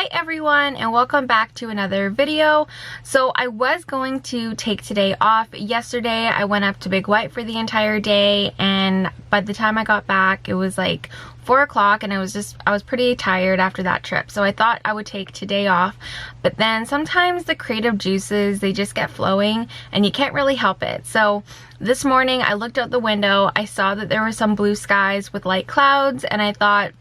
Hi everyone, and welcome back to another video. So I was going to take today off. Yesterday I went up to Big White for the entire day, and by the time I got back it was like 4 o'clock, and I was pretty tired after that trip. So I thought I would take today off, but then sometimes the creative juices, they just get flowing and you can't really help it. So this morning I looked out the window, I saw that there were some blue skies with light clouds, and I thought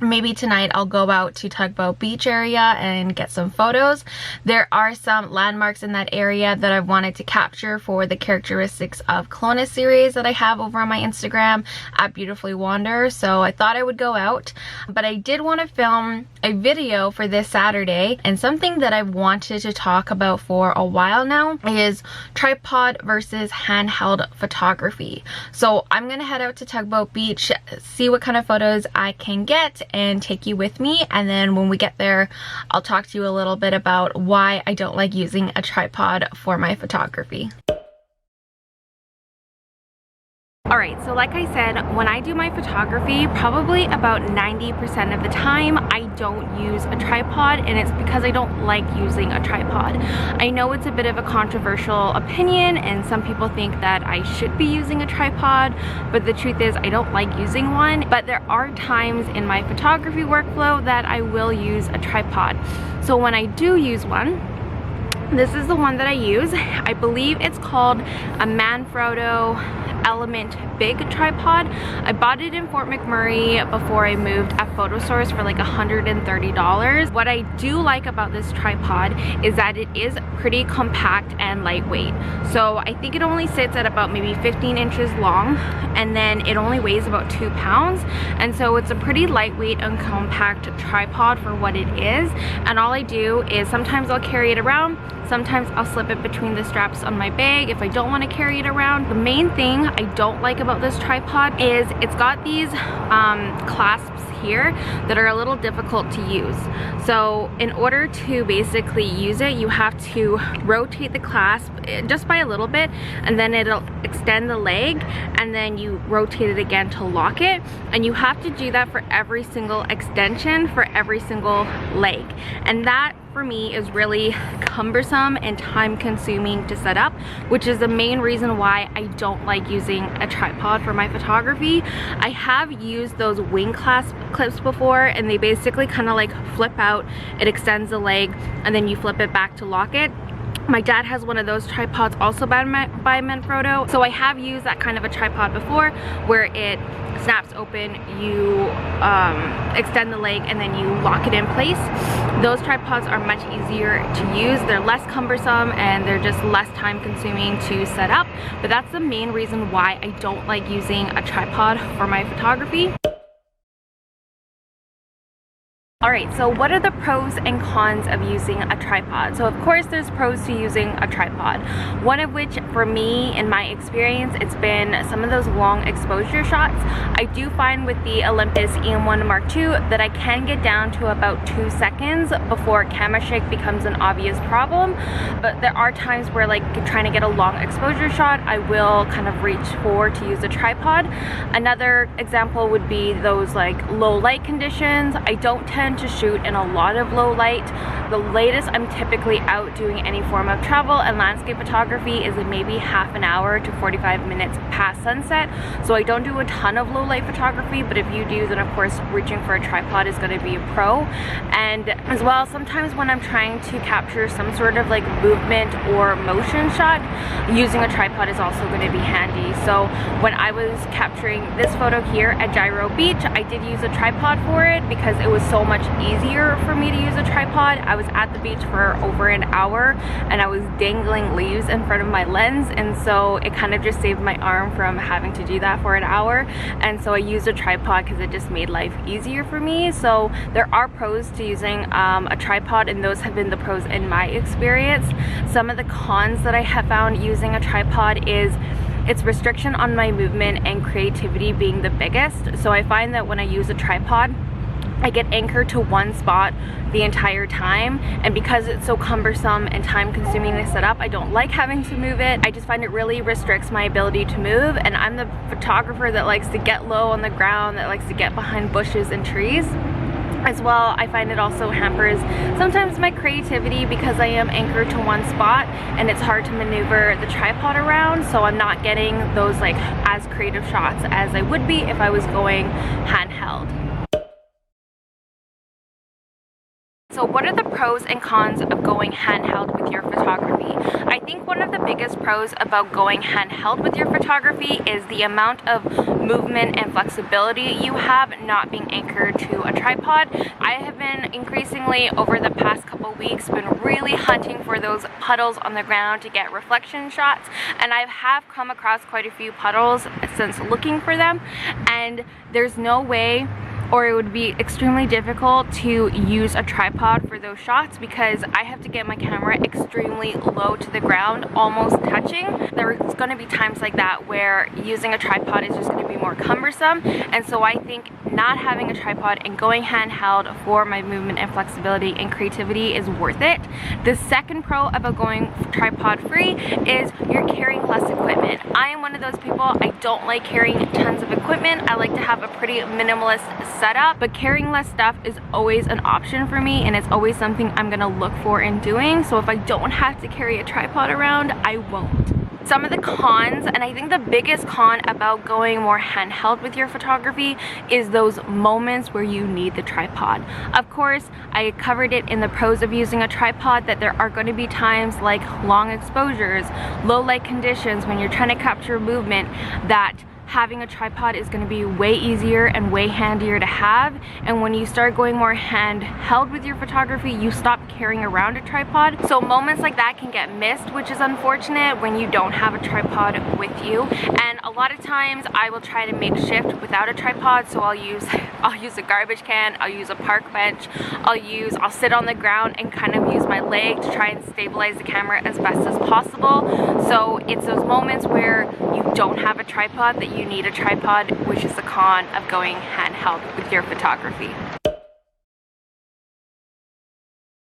maybe tonight I'll go out to Tugboat Beach area and get some photos. There are some landmarks in that area that I've wanted to capture for the characteristics of Kelowna series that I have over on my Instagram at Beautifully Wander. So I thought I would go out, but I did want to film a video for this Saturday, and something that I've wanted to talk about for a while now is tripod versus handheld photography. So I'm gonna head out to Tugboat Beach, see what kind of photos I can get, and take you with me. And then when we get there, I'll talk to you a little bit about why I don't like using a tripod for my photography. Alright, so like I said, when I do my photography, probably about 90% of the time I don't use a tripod, and it's because I don't like using a tripod. I know it's a bit of a controversial opinion, and some people think that I should be using a tripod, but the truth is I don't like using one. But there are times in my photography workflow that I will use a tripod. So when I do use one, this is the one that I use. I believe it's called a Manfrotto Element Big Tripod. I bought it in Fort McMurray before I moved at PhotoSource for like $130. What I do like about this tripod is that it is pretty compact and lightweight. So I think it only sits at about maybe 15 inches long, and then it only weighs about 2 pounds. And so it's a pretty lightweight and compact tripod for what it is. And all I do is sometimes I'll carry it around, sometimes I'll slip it between the straps on my bag if I don't want to carry it around. The main thing I don't like about this tripod is it's got these clasps here that are a little difficult to use. So in order to basically use it, you have to rotate the clasp just by a little bit, and then it'll extend the leg, and then you rotate it again to lock it, and you have to do that for every single extension for every single leg. And that for me is really cumbersome and time consuming to set up, which is the main reason why I don't like using a tripod for my photography. I have used those wing clasp clips before, and they basically kind of like flip out, it extends the leg, and then you flip it back to lock it. My dad has one of those tripods also by Manfrotto. So I have used that kind of a tripod before, where it snaps open, you extend the leg, and then you lock it in place. Those tripods are much easier to use. They're less cumbersome, and they're just less time consuming to set up. But that's the main reason why I don't like using a tripod for my photography. Alright, so what are the pros and cons of using a tripod? So of course there's pros to using a tripod. One of which, for me, in my experience, it's been some of those long exposure shots. I do find with the Olympus EM1 Mark II that I can get down to about 2 seconds before camera shake becomes an obvious problem. But there are times where, like, trying to get a long exposure shot, I will kind of reach for to use a tripod. Another example would be those like low light conditions. I don't tend to shoot in a lot of low light. The latest I'm typically out doing any form of travel and landscape photography is maybe half an hour to 45 minutes past sunset. So I don't do a ton of low light photography, but if you do, then of course reaching for a tripod is going to be a pro. And as well, sometimes when I'm trying to capture some sort of like movement or motion shot, using a tripod is also going to be handy. So when I was capturing this photo here at Gyro Beach, I did use a tripod for it because it was so much easier for me to use a tripod. I was at the beach for over an hour, and I was dangling leaves in front of my lens, and so it kind of just saved my arm from having to do that for an hour. And so I used a tripod because it just made life easier for me. So there are pros to using a tripod, and those have been the pros in my experience. Some of the cons that I have found using a tripod is its restriction on my movement and creativity being the biggest. So I find that when I use a tripod, I get anchored to one spot the entire time, and because it's so cumbersome and time consuming to set up, I don't like having to move it. I just find it really restricts my ability to move, and I'm the photographer that likes to get low on the ground, that likes to get behind bushes and trees. As well, I find it also hampers sometimes my creativity because I am anchored to one spot and it's hard to maneuver the tripod around, so I'm not getting those like as creative shots as I would be if I was going handheld. So what are the pros and cons of going handheld with your photography? I think one of the biggest pros about going handheld with your photography is the amount of movement and flexibility you have not being anchored to a tripod. I have been increasingly over the past couple weeks been really hunting for those puddles on the ground to get reflection shots, and I have come across quite a few puddles since looking for them, and there's no way, or it would be extremely difficult to use a tripod for those shots because I have to get my camera extremely low to the ground, almost touching. There's going to be times like that where using a tripod is just going to be more cumbersome, and so I think not having a tripod and going handheld for my movement and flexibility and creativity is worth it. The second pro about going tripod free is you're carrying less equipment. I am one of those people, I don't like carrying tons of equipment. I like to have a pretty minimalist setup, but carrying less stuff is always an option for me, and it's always something I'm gonna look for in doing. So if I don't have to carry a tripod around, I won't. Some of the cons, and I think the biggest con about going more handheld with your photography is those moments where you need the tripod. Of course, I covered it in the pros of using a tripod that there are going to be times like long exposures, low light conditions, when you're trying to capture movement, that having a tripod is going to be way easier and way handier to have. And when you start going more handheld with your photography, you stop carrying around a tripod. So moments like that can get missed, which is unfortunate when you don't have a tripod with you. And a lot of times I will try to make shift without a tripod, so I'll use a garbage can, I'll use a park bench, I'll sit on the ground and kind of use my leg to try and stabilize the camera as best as possible. So it's those moments where you don't have a tripod that you need a tripod, which is the con of going handheld with your photography.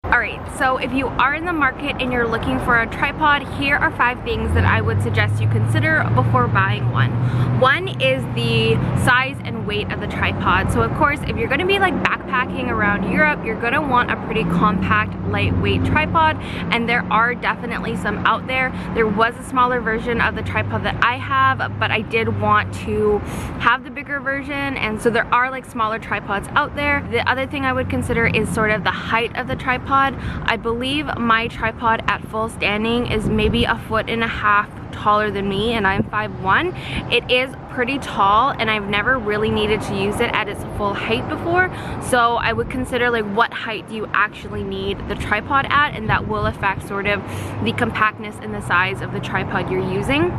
Alright, so if you are in the market and you're looking for a tripod, here are 5 things that I would suggest you consider before buying one. One is the size and weight of the tripod. So of course, if you're going to be like backpacking around Europe, you're going to want a pretty compact, lightweight tripod, and there are definitely some out there. There was a smaller version of the tripod that I have, but I did want to have the bigger version, and so there are like smaller tripods out there. The other thing I would consider is sort of the height of the tripod. I believe my tripod at full standing is maybe 1.5 feet taller than me, and I'm 5'1". It is pretty tall, and I've never really needed to use it at its full height before, so I would consider like what height do you actually need the tripod at, and that will affect sort of the compactness and the size of the tripod you're using.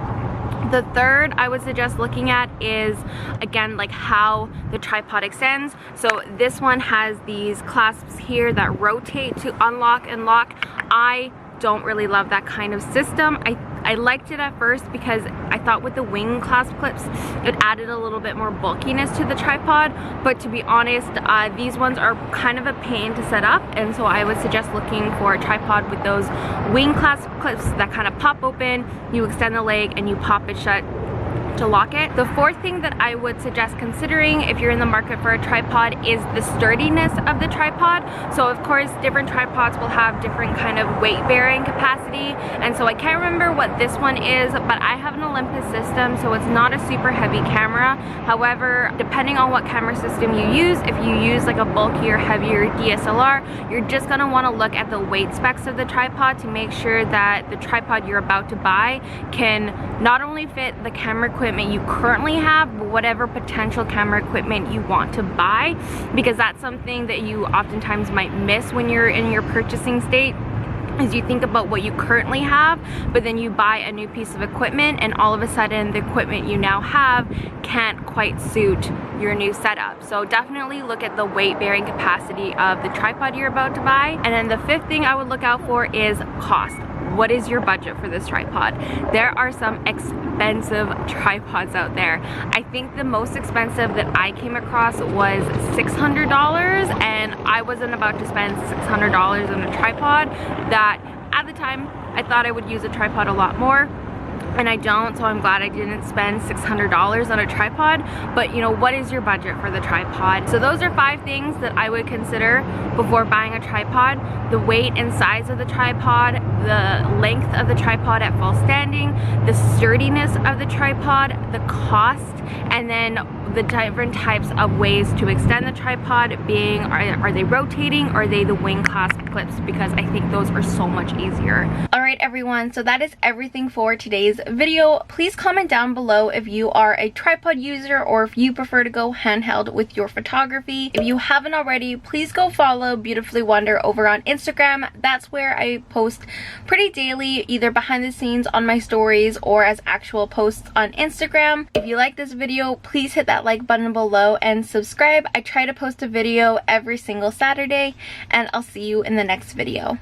The third I would suggest looking at is, again, like how the tripod extends. So this one has these clasps here that rotate to unlock and lock. I don't really love that kind of system. I liked it at first because I thought with the wing clasp clips it added a little bit more bulkiness to the tripod, but to be honest, these ones are kind of a pain to set up, and so I would suggest looking for a tripod with those wing clasp clips that kind of pop open, you extend the leg and you pop it shut to lock it. The fourth thing that I would suggest considering if you're in the market for a tripod is the sturdiness of the tripod. So of course different tripods will have different kind of weight bearing capacity, and so I can't remember what this one is, but I have an Olympus system, so it's not a super heavy camera. However, depending on what camera system you use, if you use like a bulkier, heavier DSLR, you're just going to want to look at the weight specs of the tripod to make sure that the tripod you're about to buy can not only fit the camera equipment you currently have, but whatever potential camera equipment you want to buy, because that's something that you oftentimes might miss when you're in your purchasing state. Is you think about what you currently have, but then you buy a new piece of equipment and all of a sudden the equipment you now have can't quite suit your new setup. So definitely look at the weight bearing capacity of the tripod you're about to buy. And then the fifth thing I would look out for is cost. What is your budget for this tripod? There are some expensive tripods out there. I think the most expensive that I came across was $600, and I wasn't about to spend $600 on a tripod that at the time I thought I would use a tripod a lot more. and I don't, so I'm glad I didn't spend $600 on a tripod. But you know, what is your budget for the tripod? So those are 5 things that I would consider before buying a tripod: the weight and size of the tripod, the length of the tripod at full standing, the sturdiness of the tripod, the cost, and then the different types of ways to extend the tripod, being are they rotating, or are they the wing clasp clips, because I think those are so much easier. Alright everyone, so that is everything for today's video. Please comment down below if you are a tripod user or if you prefer to go handheld with your photography. If you haven't already, please go follow Beautifully Wonder over on Instagram. That's where I post pretty daily, either behind the scenes on my stories or as actual posts on Instagram. If you like this video, please hit that like button below and subscribe. I try to post a video every single Saturday, and I'll see you in the next video.